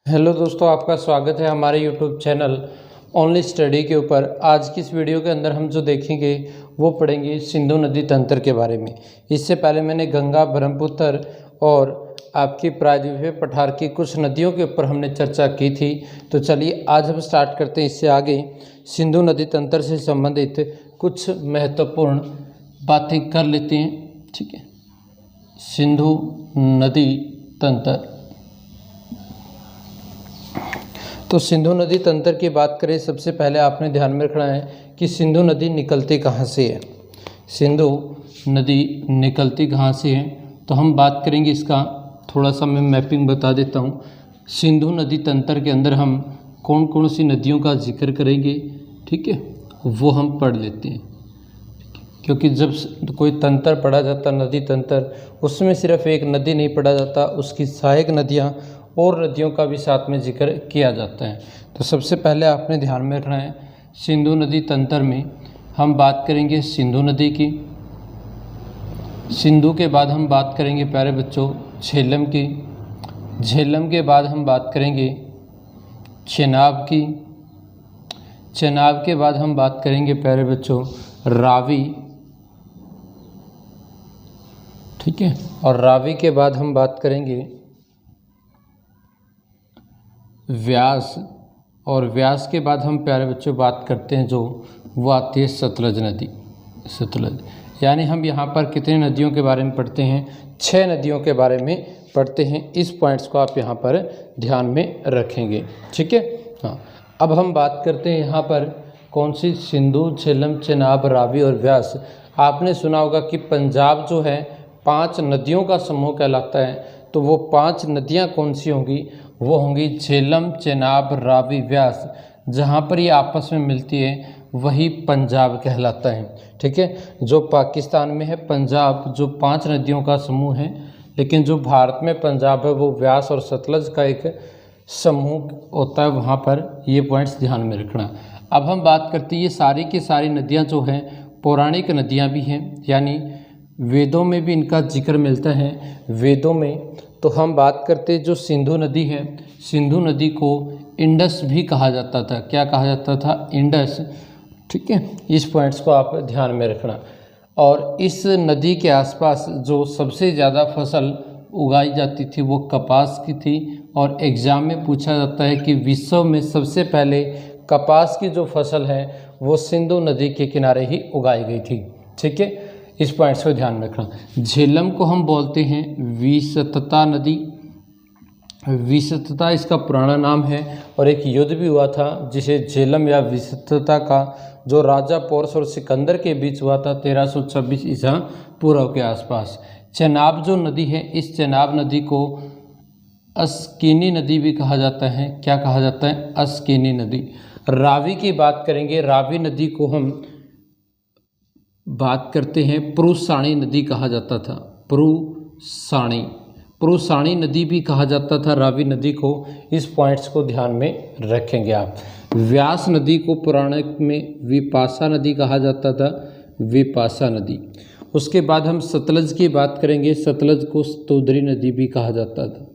Hello दोस्तों, आपका स्वागत है हमारे यूट्यूब चैनल ओनली स्टडी के ऊपर। आज की इस वीडियो के अंदर हम जो देखेंगे वो पढ़ेंगे सिंधु नदी तंत्र के बारे में। इससे पहले मैंने गंगा, ब्रह्मपुत्र और आपकी प्रायद्वीपीय पठार की कुछ नदियों के ऊपर हमने चर्चा की थी। तो चलिए आज हम स्टार्ट करते हैं। इससे आगे सिंधु नदी तंत्र से संबंधित कुछ महत्वपूर्ण बातें कर लेते हैं। ठीक है, सिंधु नदी तंत्र। तो सिंधु नदी तंत्र की बात करें, सबसे पहले आपने ध्यान में रखना है कि सिंधु नदी निकलती कहाँ से है। सिंधु नदी निकलती कहाँ से है, तो हम बात करेंगे इसका थोड़ा सा मैं मैपिंग बता देता हूँ। सिंधु नदी तंत्र के अंदर हम कौन कौन सी नदियों का जिक्र करेंगे, ठीक है, वो हम पढ़ लेते हैं। क्योंकि जब कोई तंत्र पढ़ा जाता, नदी तंत्र, उसमें सिर्फ एक नदी नहीं पढ़ा जाता, उसकी सहायक नदियाँ और नदियों का भी साथ में जिक्र किया जाता है। तो सबसे पहले आपने ध्यान में रखना है, सिंधु नदी तंत्र में हम बात करेंगे सिंधु नदी की। सिंधु के बाद हम बात करेंगे प्यारे बच्चों झेलम की। झेलम के बाद हम बात करेंगे चेनाब की। चेनाब के बाद हम बात करेंगे प्यारे बच्चों रावी, ठीक है, और रावी के बाद हम बात करेंगे व्यास, और व्यास के बाद हम प्यारे बच्चों बात करते हैं जो वो आती है सतलज नदी। सतलज, यानी हम यहाँ पर कितनी नदियों के बारे में पढ़ते हैं? 6 नदियों के बारे में पढ़ते हैं। इस पॉइंट्स को आप यहाँ पर ध्यान में रखेंगे, ठीक है। हाँ, अब हम बात करते हैं यहाँ पर कौन सी, सिंधु, झेलम, चेनाब, रावी और व्यास। आपने सुना होगा कि पंजाब जो है 5 नदियों का समूह कहलाता है। तो वो 5 नदियाँ कौन सी होंगी? वो होंगी झेलम, चेनाब, रावी, व्यास। जहाँ पर ये आपस में मिलती है वही पंजाब कहलाता है, ठीक है। जो पाकिस्तान में है पंजाब, जो 5 नदियों का समूह है, लेकिन जो भारत में पंजाब है वो व्यास और सतलज का एक समूह होता है। वहाँ पर ये पॉइंट्स ध्यान में रखना। अब हम बात करते हैं, ये सारी की सारी नदियाँ जो हैं पौराणिक नदियाँ भी हैं, यानी वेदों में भी इनका जिक्र मिलता है। वेदों में तो हम बात करते जो सिंधु नदी है, सिंधु नदी को इंडस भी कहा जाता था। क्या कहा जाता था? इंडस, ठीक है। इस पॉइंट्स को आप ध्यान में रखना। और इस नदी के आसपास जो सबसे ज़्यादा फसल उगाई जाती थी वो कपास की थी। और एग्ज़ाम में पूछा जाता है कि विश्व में सबसे पहले कपास की जो फसल है वो सिंधु नदी के किनारे ही उगाई गई थी, ठीक है। इस पॉइंट्स को ध्यान में रखना। झेलम को हम बोलते हैं विसतता नदी। विसतता इसका पुराना नाम है, और एक युद्ध भी हुआ था जिसे झेलम या विसतता का, जो राजा पोरस और सिकंदर के बीच हुआ था 1326 ईसा पूर्व के आसपास। चेनाब जो नदी है, इस चेनाब नदी को अस्किनी नदी भी कहा जाता है। क्या कहा जाता है? अस्किनी नदी। रावी की बात करेंगे, रावी नदी को हम बात करते हैं पुरुषाणी नदी कहा जाता था। पुरुषाणी नदी भी कहा जाता था रावी नदी को। इस पॉइंट्स को ध्यान में रखेंगे आप। व्यास नदी को पौराणिक में विपाशा नदी कहा जाता था, विपाशा नदी। उसके बाद हम सतलज की बात करेंगे, सतलज को स्तोद्री नदी भी कहा जाता था,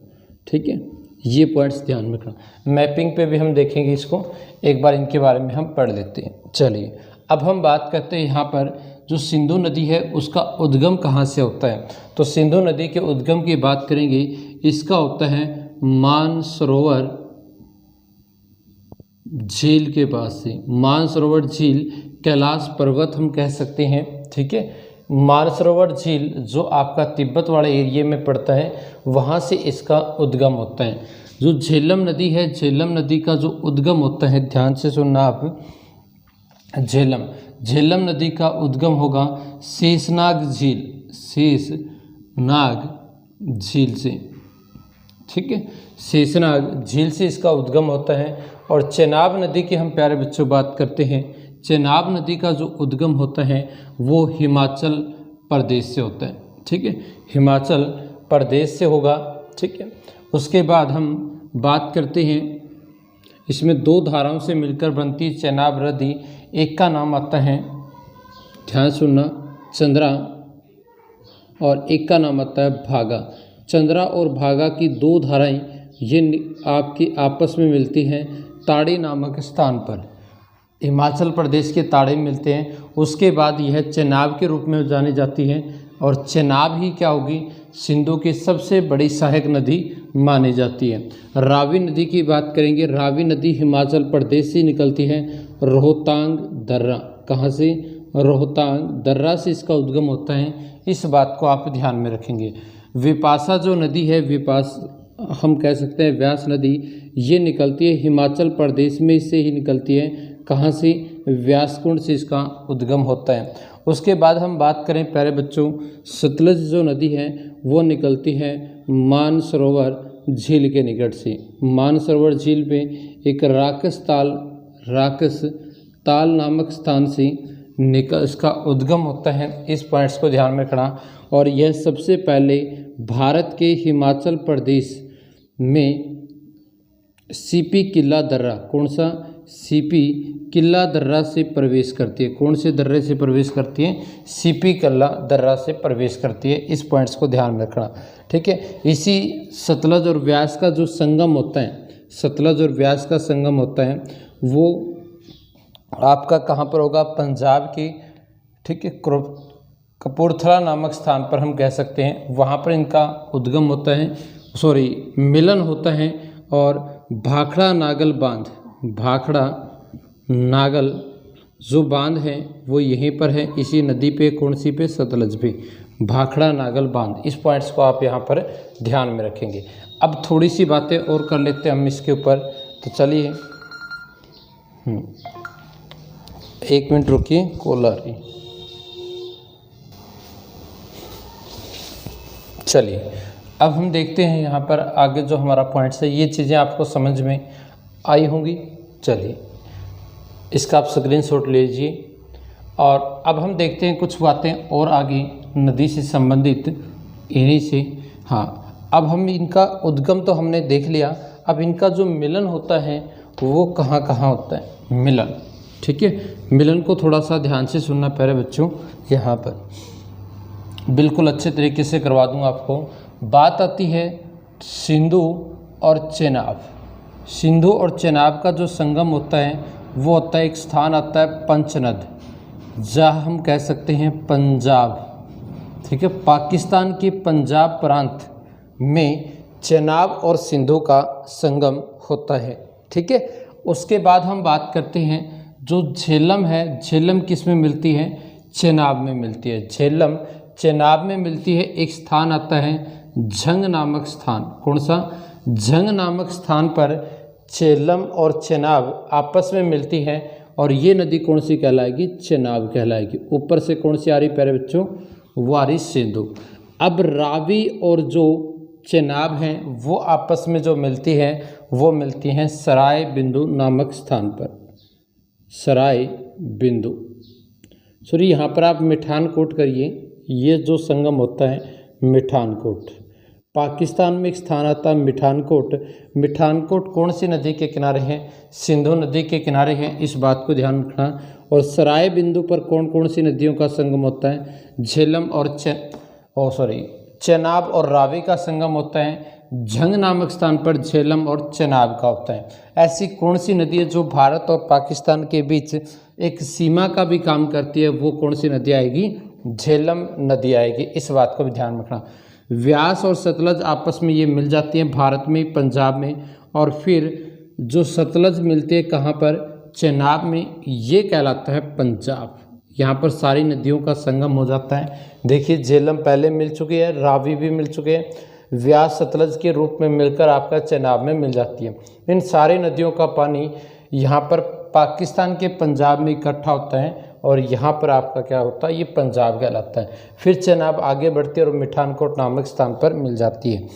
ठीक है। ये पॉइंट्स ध्यान में रखना। मैपिंग पे भी हम देखेंगे इसको, एक बार इनके बारे में हम पढ़ लेते हैं। चलिए अब हम बात करते हैं यहाँ पर जो सिंधु नदी है उसका उद्गम कहाँ से होता है। तो सिंधु नदी के उद्गम की बात करेंगे, इसका होता है मानसरोवर झील के पास से। मानसरोवर झील, कैलाश पर्वत हम कह सकते हैं, ठीक है। मानसरोवर झील जो आपका तिब्बत वाले एरिया में पड़ता है, वहाँ से इसका उद्गम होता है। जो झेलम नदी है, झेलम नदी का जो उद्गम होता है, ध्यान से सुनना आप, झेलम नदी का उद्गम होगा शेषनाग झील, शेषनाग झील से, ठीक है। शेषनाग झील से इसका उद्गम होता है। और चेनाब नदी की हम प्यारे बच्चों बात करते हैं, चेनाब नदी का जो उद्गम होता है वो हिमाचल प्रदेश से होता है, ठीक है, हिमाचल प्रदेश से होगा, ठीक है। उसके बाद हम बात करते हैं, इसमें 2 धाराओं से मिलकर बनती चेनाब नदी। एक का नाम आता है, ध्यान सुनना, चंद्रा, और एक का नाम आता है भागा। चंद्रा और भागा की 2 धाराएं ये आपकी आपस में मिलती हैं ताड़ी नामक स्थान पर, हिमाचल प्रदेश के ताड़े में मिलते हैं। उसके बाद यह चेनाब के रूप में जानी जाती है और चेनाब ही क्या होगी, सिंधु की सबसे बड़ी सहायक नदी मानी जाती है। रावी नदी की बात करेंगे। रावी नदी हिमाचल प्रदेश से निकलती है, रोहतांग दर्रा। कहाँ से? रोहतांग दर्रा से इसका उद्गम होता है, इस बात को आप ध्यान में रखेंगे। विपाशा जो नदी है, हम कह सकते हैं व्यास नदी, ये निकलती है हिमाचल प्रदेश में, इससे ही निकलती है। कहाँ से? व्यासकुंड से इसका उद्गम होता है। उसके बाद हम बात करें प्यारे बच्चों, सतलज जो नदी है वो निकलती है मानसरोवर झील के निकट से। मानसरोवर झील में एक राकस ताल नामक स्थान से इसका उद्गम होता है। इस पॉइंट्स को ध्यान में रखना। और यह सबसे पहले भारत के हिमाचल प्रदेश में सीपी किला दर्रा, कौन सा? सीपी किला दर्रा से प्रवेश करती है। कौन से दर्रे से प्रवेश करती है? सीपी किला दर्रा से प्रवेश करती है। इस पॉइंट्स को ध्यान में रखना, ठीक है। इसी सतलज और व्यास का जो संगम होता है, सतलज और व्यास का संगम होता है, वो आपका कहाँ पर होगा? पंजाब की, ठीक है, कपूरथला नामक स्थान पर हम कह सकते हैं, वहाँ पर इनका उद्गम होता है, मिलन होता है। और भाखड़ा नागल जो बांध है वो यहीं पर है, इसी नदी पे, कौन सी पे? सतलज पे, भाखड़ा नागल बांध। इस पॉइंट्स को आप यहाँ पर ध्यान में रखेंगे। अब थोड़ी सी बातें और कर लेते हैं हम इसके ऊपर, तो चलिए 1 मिनट रुकिए, कॉल आ रही। चलिए अब हम देखते हैं यहाँ पर आगे जो हमारा पॉइंट्स है, ये चीज़ें आपको समझ में आई होंगी। चलिए इसका आप स्क्रीनशॉट लीजिए। और अब हम देखते हैं कुछ बातें और आगे नदी से संबंधित इन्हीं से। हाँ, अब हम इनका उद्गम तो हमने देख लिया, अब इनका जो मिलन होता है वो कहाँ कहाँ होता है? मिलन, ठीक है। मिलन को थोड़ा सा ध्यान से सुनना प्यारे बच्चों, यहाँ पर बिल्कुल अच्छे तरीके से करवा दूँगा आपको। बात आती है सिंधु और चेनाब। सिंधु और चेनाब का जो संगम होता है वो होता है, एक स्थान आता है पंचनद, जहाँ हम कह सकते हैं पंजाब, ठीक है। पाकिस्तान के पंजाब प्रांत में चेनाब और सिंधु का संगम होता है, ठीक है। उसके बाद हम बात करते हैं जो झेलम है, झेलम किस में मिलती है? चेनाब में मिलती है। झेलम चेनाब में मिलती है। एक स्थान आता है झंग नामक स्थान। कौन सा? झंग नामक स्थान पर झेलम और चेनाब आपस में मिलती है और ये नदी कौन सी कहलाएगी? चेनाब कहलाएगी। ऊपर से कौन सी आ रही प्यारे बच्चों? वो आ रही सिंधु। अब रावी और जो चेनाब हैं वो आपस में जो मिलती है वो मिलती हैं सराय बिंदु नामक स्थान पर। सराय बिंदु, यहाँ पर आप मिठानकोट करिए, ये जो संगम होता है मिठानकोट। पाकिस्तान में एक स्थान आता है मिठानकोट। मिठानकोट कौन सी नदी के किनारे हैं? सिंधु नदी के किनारे हैं, इस बात को ध्यान रखना। और सराय बिंदु पर कौन कौन सी नदियों का संगम होता है? झेलम और चेनाब और रावी का संगम होता है। झंग नामक स्थान पर झेलम और चेनाब का होता है। ऐसी कौन सी नदी है जो भारत और पाकिस्तान के बीच एक सीमा का भी काम करती है? वो कौन सी नदी आएगी? झेलम नदी आएगी। इस बात को भी ध्यान रखना। व्यास और सतलज आपस में ये मिल जाती हैं भारत में, पंजाब में, और फिर जो सतलज मिलते हैं कहाँ पर? चेनाब में, ये कहलाता है पंजाब। यहाँ पर सारी नदियों का संगम हो जाता है। देखिए झेलम पहले मिल चुकी है, रावी भी मिल चुके हैं, व्यास सतलज के रूप में मिलकर आपका चेनाब में मिल जाती है। इन सारी नदियों का पानी यहाँ पर पाकिस्तान के पंजाब में इकट्ठा होता है और यहाँ पर आपका क्या होता है? ये पंजाब कहलाता है। फिर चेनाब आगे बढ़ती है और मिठानकोट नामक स्थान पर मिल जाती है।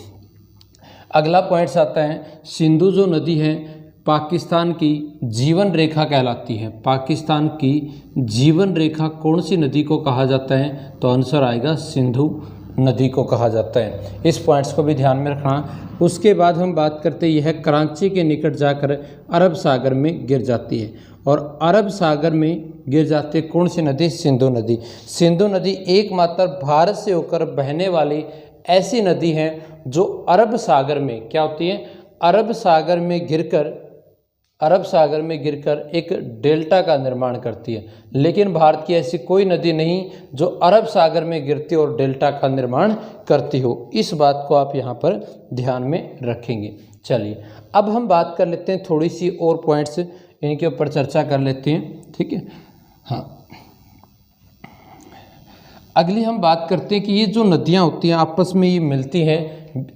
अगला पॉइंट्स आता है सिंधु जो नदी है पाकिस्तान की जीवन रेखा कहलाती है। पाकिस्तान की जीवन रेखा कौन सी नदी को कहा जाता है? तो आंसर आएगा सिंधु नदी को कहा जाता है। इस पॉइंट्स को भी ध्यान में रखना। उसके बाद हम बात करते हैं, यह कराची के निकट जाकर अरब सागर में गिर जाती है और अरब सागर में गिर जाती है कौन सी नदी? सिंधु नदी। सिंधु नदी एकमात्र भारत से होकर बहने वाली ऐसी नदी है जो अरब सागर में क्या होती है? अरब सागर में गिरकर एक डेल्टा का निर्माण करती है, लेकिन भारत की ऐसी कोई नदी नहीं जो अरब सागर में गिरती और डेल्टा का निर्माण करती हो। इस बात को आप यहाँ पर ध्यान में रखेंगे। चलिए अब हम बात कर लेते हैं, थोड़ी सी और पॉइंट्स इनके ऊपर चर्चा कर लेते हैं, ठीक है। हाँ, अगली हम बात करते हैं कि ये जो नदियाँ होती हैं आपस में ये मिलती हैं,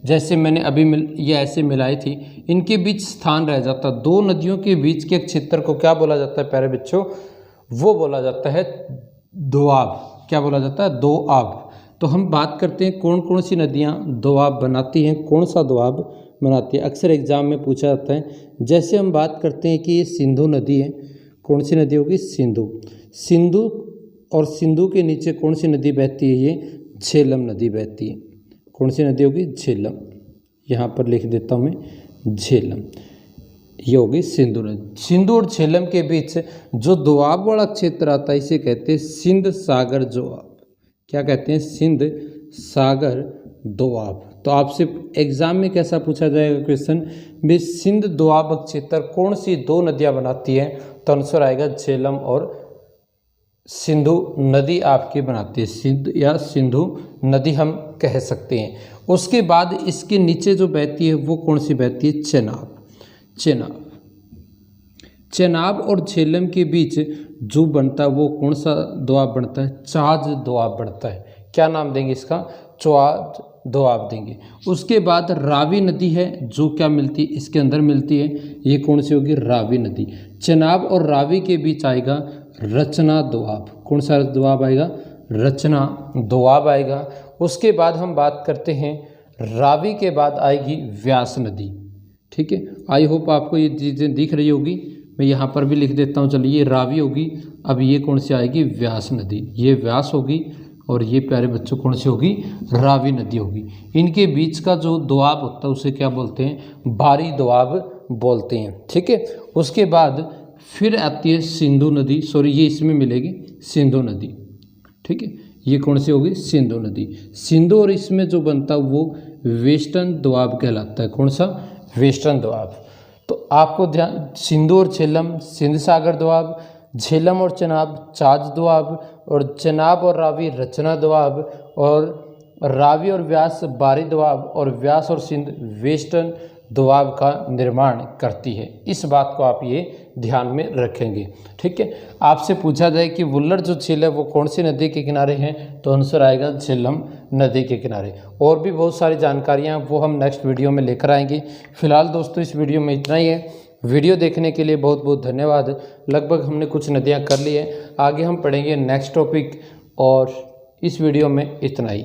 जैसे मैंने अभी ये ऐसे मिलाई थी, इनके बीच स्थान रह जाता। दो नदियों के बीच के क्षेत्र को क्या बोला जाता है प्यारे बच्चों? वो बोला जाता है दोआब। क्या बोला जाता है? दोआब। तो हम बात करते हैं कौन कौन सी नदियाँ दोआब बनाती हैं, कौन सा दोआब बनाती है। अक्सर एग्जाम में पूछा जाता है। जैसे हम बात करते हैं कि ये सिंधु नदी है, कौन सी नदी होगी? सिंधु। और सिंधु के नीचे कौन सी नदी बहती है? ये झेलम नदी बहती है। कौन सी नदी होगी? झेलम। यहाँ पर लिख देता हूँ मैं, झेलम। ये होगी सिंधु नदी। सिंधु और झेलम के बीच जो दोआब वाला क्षेत्र आता है इसे कहते हैं सिंध सागर दोआब। क्या कहते हैं? सिंध सागर दोआब। तो आपसे एग्जाम में कैसा पूछा जाएगा क्वेश्चन भी, सिंध दोआब क्षेत्र कौन सी दो नदियाँ बनाती हैं? तो आंसर आएगा झेलम और सिंधु नदी आपकी बनाती है। सिंध या सिंधु नदी हम कह सकते हैं। उसके बाद इसके नीचे जो बहती है वो कौन सी बहती है? चेनाब और झेलम के बीच जो बनता है वो कौन सा दोआब बनता है? चाज दोआब बनता है। क्या नाम देंगे इसका? चाज दोआब देंगे। उसके बाद रावी नदी है जो क्या मिलती है? इसके अंदर मिलती है। ये कौन सी होगी? रावी नदी। चेनाब और रावी के बीच आएगा रचना दोआब। कौन सा दोआब आएगा? रचना दोआब आएगा। उसके बाद हम बात करते हैं, रावी के बाद आएगी व्यास नदी। ठीक है, आई होप आपको ये चीज़ें दिख रही होगी। मैं यहाँ पर भी लिख देता हूँ। चलिए, ये रावी होगी। अब ये कौन सी आएगी? व्यास नदी। ये व्यास होगी और ये प्यारे बच्चों कौन सी होगी? रावी नदी होगी। इनके बीच का जो दोआब होता है उसे क्या बोलते हैं? भारी दोआब बोलते हैं। ठीक है, उसके बाद फिर आती है सिंधु नदी। सॉरी, ये इसमें मिलेगी सिंधु नदी। ठीक है, ये कौन सी होगी? सिंधु नदी। सिंधु और इसमें जो बनता है वो वेस्टर्न दोआब कहलाता है। कौन सा? वेस्टर्न दोआब। तो आपको ध्यान, सिंधु और झेलम सिंध सागर दोआब, झेलम और चेनाब चाज दोआब, और चेनाब और रावी रचना दोआब, और रावी और व्यास बारी दोआब, और व्यास और सिंध वेस्टर्न दोआब का निर्माण करती है। इस बात को आप ये ध्यान में रखेंगे। ठीक है, आपसे पूछा जाए कि वुल्लर जो झील है वो कौन सी नदी के किनारे हैं? तो आंसर आएगा झेलम नदी के किनारे। और भी बहुत सारी जानकारियाँ वो हम नेक्स्ट वीडियो में लेकर आएंगे। फिलहाल दोस्तों इस वीडियो में इतना ही है। वीडियो देखने के लिए बहुत बहुत धन्यवाद। लगभग हमने कुछ नदियाँ कर ली है, आगे हम पढ़ेंगे नेक्स्ट टॉपिक, और इस वीडियो में इतना ही।